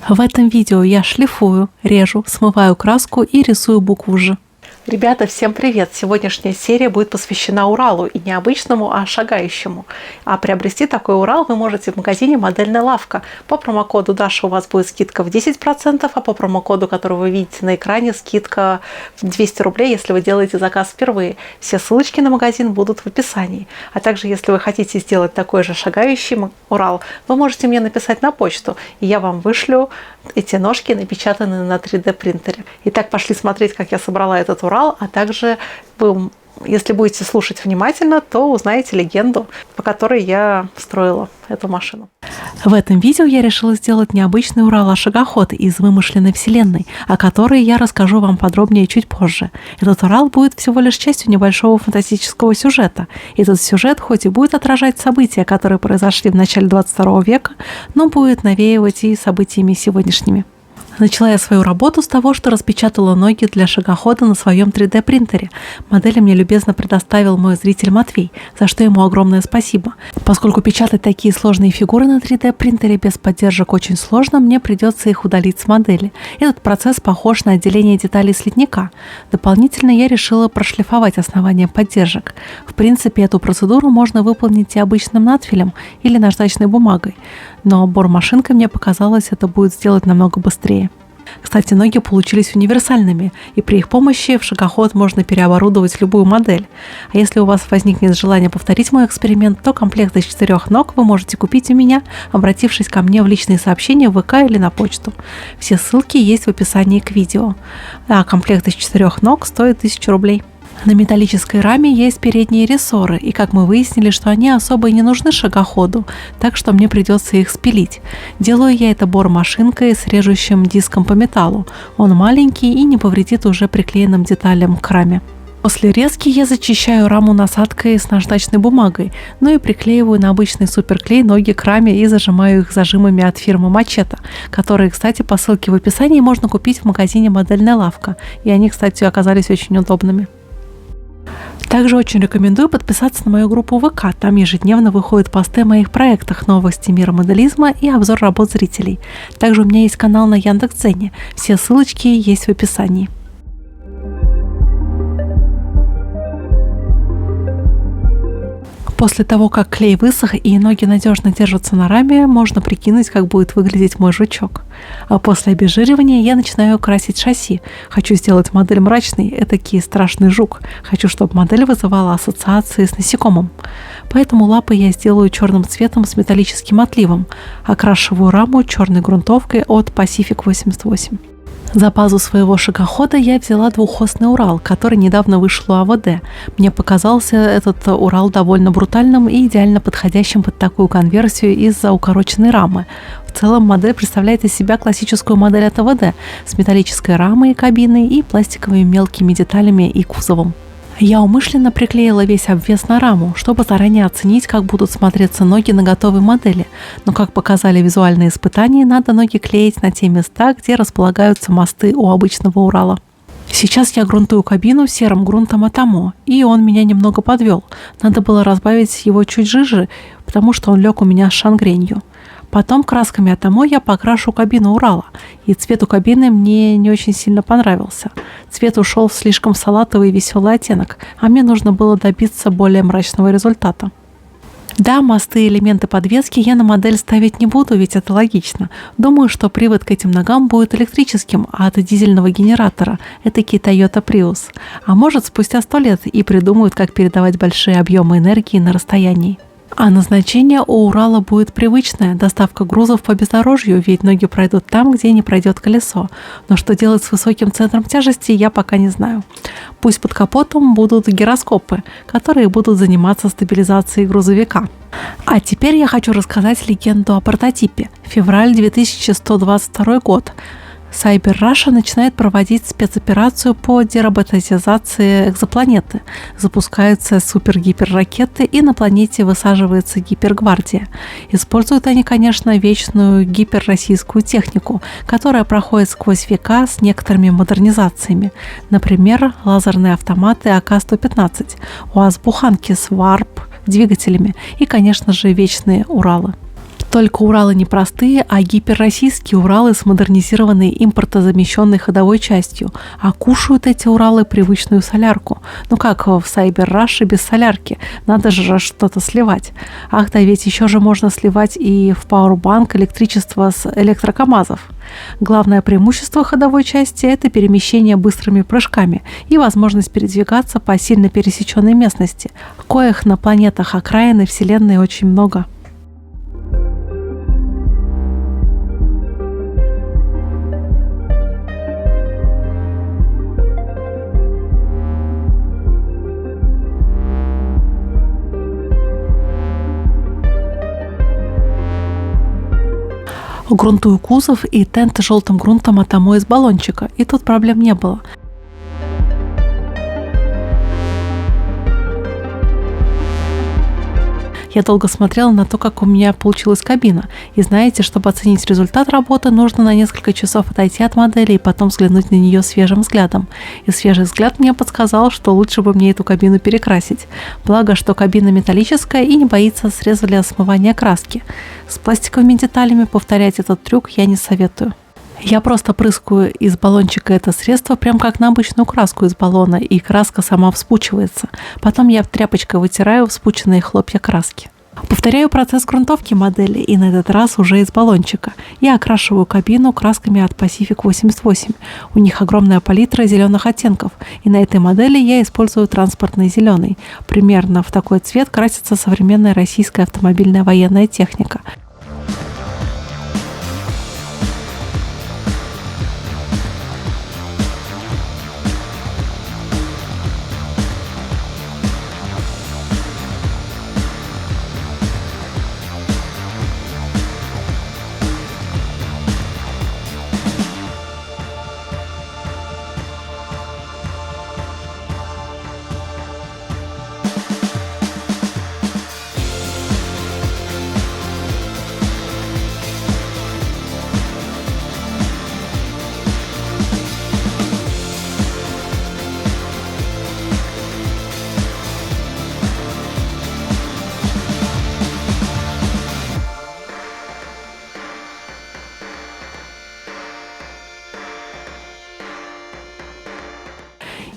В этом видео я шлифую, режу, смываю краску и рисую букву «Ж». Ребята, всем привет! Сегодняшняя серия будет посвящена Уралу, и не обычному, а шагающему. А приобрести такой Урал вы можете в магазине «Модельная лавка». По промокоду Даша у вас будет скидка в 10%, а по промокоду, который вы видите на экране, скидка в 200 рублей, если вы делаете заказ впервые. Все ссылочки на магазин будут в описании. А также, если вы хотите сделать такой же шагающий Урал, вы можете мне написать на почту, и я вам вышлю эти ножки, напечатанные на 3D принтере. Итак, пошли смотреть, как я собрала этот Урал, а также вы, если будете слушать внимательно, то узнаете легенду, по которой я строила эту машину. В этом видео я решила сделать необычный Урал, а шагоход из вымышленной вселенной, о которой я расскажу вам подробнее чуть позже. Этот Урал будет всего лишь частью небольшого фантастического сюжета. Этот сюжет хоть и будет отражать события, которые произошли в начале 22 века, но будет навеивать и событиями сегодняшними. Начала я свою работу с того, что распечатала ноги для шагохода на своем 3D принтере. Модели мне любезно предоставил мой зритель Матвей, за что ему огромное спасибо. Поскольку печатать такие сложные фигуры на 3D принтере без поддержек очень сложно, мне придется их удалить с модели. Этот процесс похож на отделение деталей с литника. Дополнительно я решила прошлифовать основание поддержек. В принципе, эту процедуру можно выполнить и обычным надфилем или наждачной бумагой, но бормашинкой мне показалось, это будет сделать намного быстрее. Кстати, ноги получились универсальными, и при их помощи в шагоход можно переоборудовать любую модель. А если у вас возникнет желание повторить мой эксперимент, то комплект из 4 ног вы можете купить у меня, обратившись ко мне в личные сообщения в ВК или на почту. Все ссылки есть в описании к видео. А комплект из 4 ног стоит 1000 рублей. На металлической раме есть передние рессоры, и как мы выяснили, что они особо и не нужны шагоходу, так что мне придется их спилить. Делаю я это бормашинкой с режущим диском по металлу. Он маленький и не повредит уже приклеенным деталям к раме. После резки я зачищаю раму насадкой с наждачной бумагой, ну и приклеиваю на обычный суперклей ноги к раме и зажимаю их зажимами от фирмы Мачете, которые, кстати, по ссылке в описании можно купить в магазине «Модельная лавка», и они, кстати, оказались очень удобными. Также очень рекомендую подписаться на мою группу ВК. Там ежедневно выходят посты о моих проектах, новости мира моделизма и обзор работ зрителей. Также у меня есть канал на Яндекс.Дзене. Все ссылочки есть в описании. После того, как клей высох и ноги надежно держатся на раме, можно прикинуть, как будет выглядеть мой жучок. А после обезжиривания я начинаю красить шасси. Хочу сделать модель мрачной, этакий страшный жук. Хочу, чтобы модель вызывала ассоциации с насекомым. Поэтому лапы я сделаю черным цветом с металлическим отливом. Окрашиваю раму черной грунтовкой от Pacific 88. За базу своего шагохода я взяла двухосный Урал, который недавно вышел у АВД. Мне показался этот Урал довольно брутальным и идеально подходящим под такую конверсию из-за укороченной рамы. В целом модель представляет из себя классическую модель от АВД с металлической рамой и кабиной и пластиковыми мелкими деталями и кузовом. Я умышленно приклеила весь обвес на раму, чтобы заранее оценить, как будут смотреться ноги на готовой модели. Но, как показали визуальные испытания, надо ноги клеить на те места, где располагаются мосты у обычного Урала. Сейчас я грунтую кабину серым грунтом Атомо, и он меня немного подвел. Надо было разбавить его чуть жиже, потому что он лег у меня с шангренью. Потом красками Атомо я покрашу кабину Урала, и цвет у кабины мне не очень сильно понравился. Цвет ушел в слишком салатовый и веселый оттенок, а мне нужно было добиться более мрачного результата. Да, мосты и элементы подвески я на модель ставить не буду, ведь это логично. Думаю, что привод к этим ногам будет электрическим, а от дизельного генератора – этакий Toyota Prius. А может, спустя 100 лет и придумают, как передавать большие объемы энергии на расстоянии. А назначение у Урала будет привычное – доставка грузов по бездорожью, ведь ноги пройдут там, где не пройдет колесо. Но что делать с высоким центром тяжести, я пока не знаю. Пусть под капотом будут гироскопы, которые будут заниматься стабилизацией грузовика. А теперь я хочу рассказать легенду о прототипе. Февраль 2122 год. Cyber Russia начинает проводить спецоперацию по дероботизации экзопланеты. Запускаются супер-гиперракеты, и на планете высаживается гипергвардия. Используют они, конечно, вечную гиперроссийскую технику, которая проходит сквозь века с некоторыми модернизациями. Например, лазерные автоматы АК-115, УАЗ-буханки с варп двигателями и, конечно же, вечные Уралы. Только Уралы не простые, а гиперроссийские Уралы с модернизированной импортозамещенной ходовой частью. А кушают эти Уралы привычную солярку. Ну как в Cyber Rush без солярки. Надо же что-то сливать. Ах да, ведь еще же можно сливать и в Powerbank электричество с электрокамазов. Главное преимущество ходовой части – это перемещение быстрыми прыжками и возможность передвигаться по сильно пересеченной местности, коих на планетах окраины Вселенной очень много. Грунтую кузов и тент желтым грунтом отому из баллончика, и тут проблем не было. Я долго смотрела на то, как у меня получилась кабина. И знаете, чтобы оценить результат работы, нужно на несколько часов отойти от модели и потом взглянуть на нее свежим взглядом. И свежий взгляд мне подсказал, что лучше бы мне эту кабину перекрасить. Благо, что кабина металлическая и не боится среза для смывания краски. С пластиковыми деталями повторять этот трюк я не советую. Я просто прыскаю из баллончика это средство, прям как на обычную краску из баллона, и краска сама вспучивается. Потом я тряпочкой вытираю вспученные хлопья краски. Повторяю процесс грунтовки модели, и на этот раз уже из баллончика. Я окрашиваю кабину красками от Pacific 88. У них огромная палитра зеленых оттенков, и на этой модели я использую транспортный зеленый. Примерно в такой цвет красится современная российская автомобильная военная техника.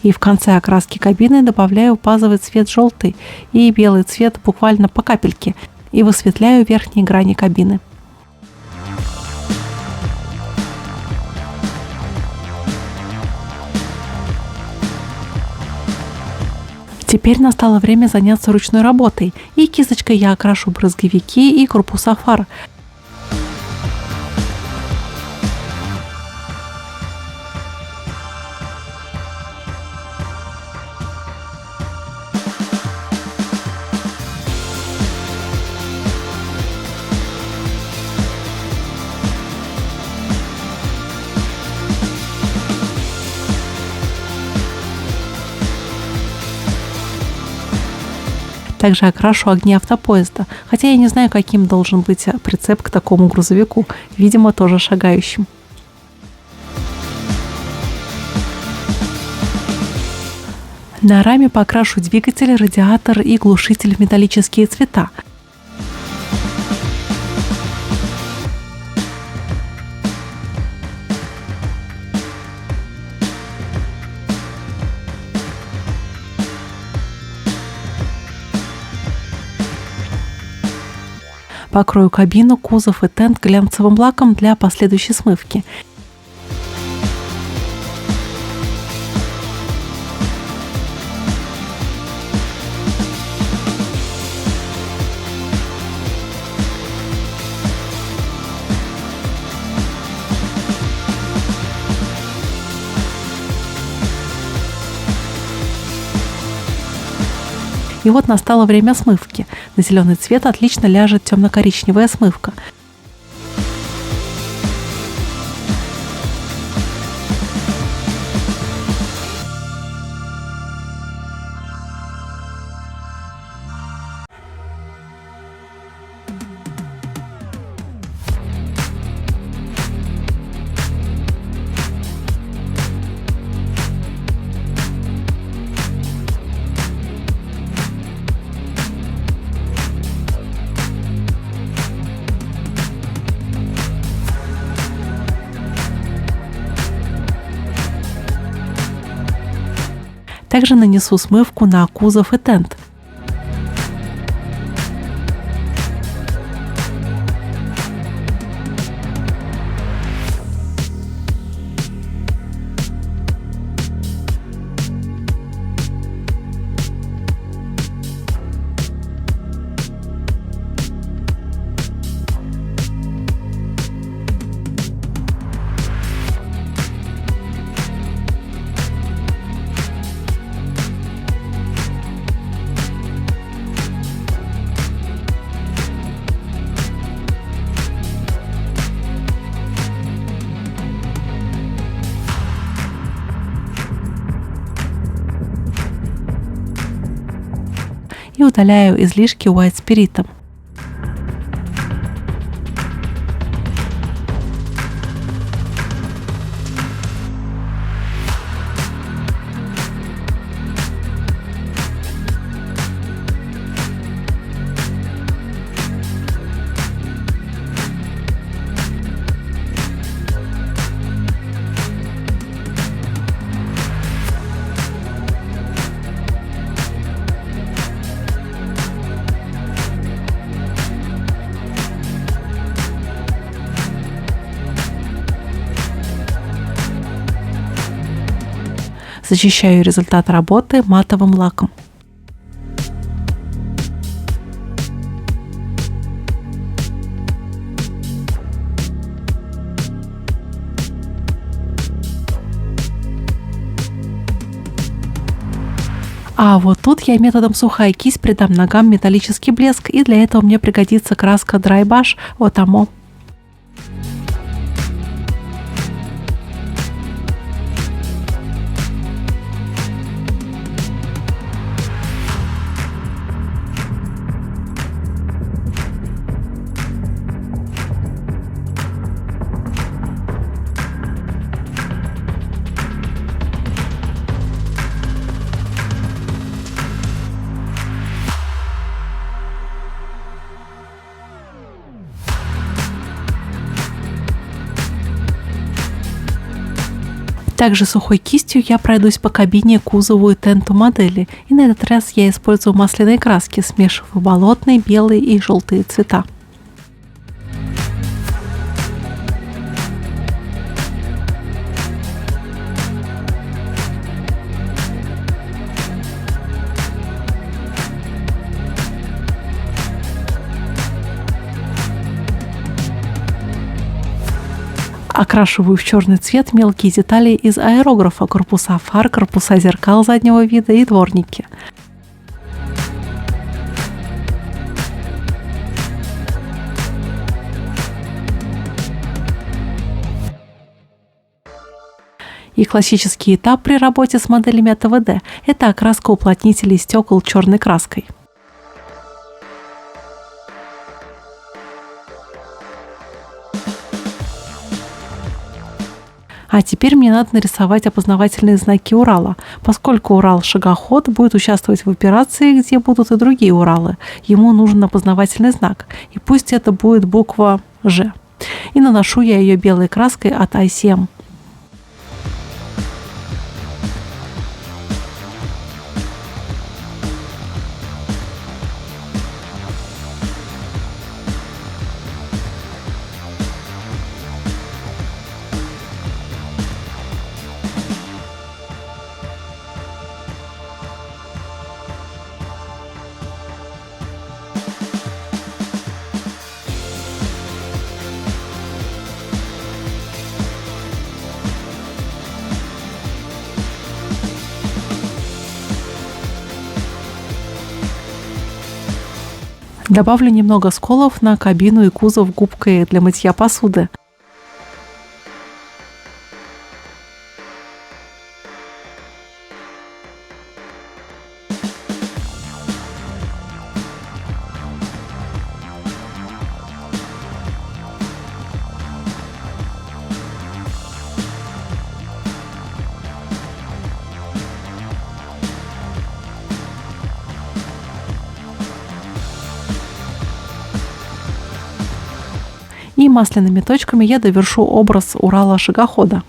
И в конце окраски кабины добавляю базовый цвет желтый и белый цвет буквально по капельке и высветляю верхние грани кабины. Теперь настало время заняться ручной работой, и кисточкой я окрашу брызговики и корпуса фар. Также окрашу огни автопоезда, хотя я не знаю, каким должен быть прицеп к такому грузовику, видимо, тоже шагающим. На раме покрашу двигатель, радиатор и глушитель в металлические цвета. Покрою кабину, кузов и тент глянцевым лаком для последующей смывки. И вот настало время смывки. На зеленый цвет отлично ляжет темно-коричневая смывка. Также нанесу смывку на кузов и тент. И удаляю излишки White Spirit. Защищаю результат работы матовым лаком. А вот тут я методом сухая кисть придам ногам металлический блеск, и для этого мне пригодится краска Dry Brush от Amo. Также сухой кистью я пройдусь по кабине, кузову и тенту модели. И на этот раз я использую масляные краски, смешиваю болотные, белые и желтые цвета. Окрашиваю в черный цвет мелкие детали из аэрографа, корпуса фар, корпуса зеркал заднего вида и дворники. И классический этап при работе с моделями от АВД – это окраска уплотнителей стекол черной краской. А теперь мне надо нарисовать опознавательные знаки Урала. Поскольку Урал-шагоход будет участвовать в операции, где будут и другие Уралы, ему нужен опознавательный знак. И пусть это будет буква «Ж». И наношу я ее белой краской от ICM. Добавлю немного сколов на кабину и кузов губкой для мытья посуды. И масляными точками я довершу образ Урала-шагохода.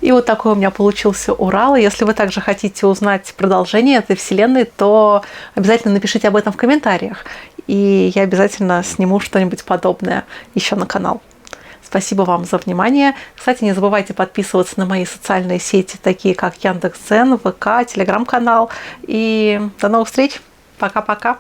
И вот такой у меня получился Урал. Если вы также хотите узнать продолжение этой вселенной, то обязательно напишите об этом в комментариях. И я обязательно сниму что-нибудь подобное еще на канал. Спасибо вам за внимание. Кстати, не забывайте подписываться на мои социальные сети, такие как Яндекс.Дзен, ВК, Телеграм-канал. И до новых встреч. Пока-пока.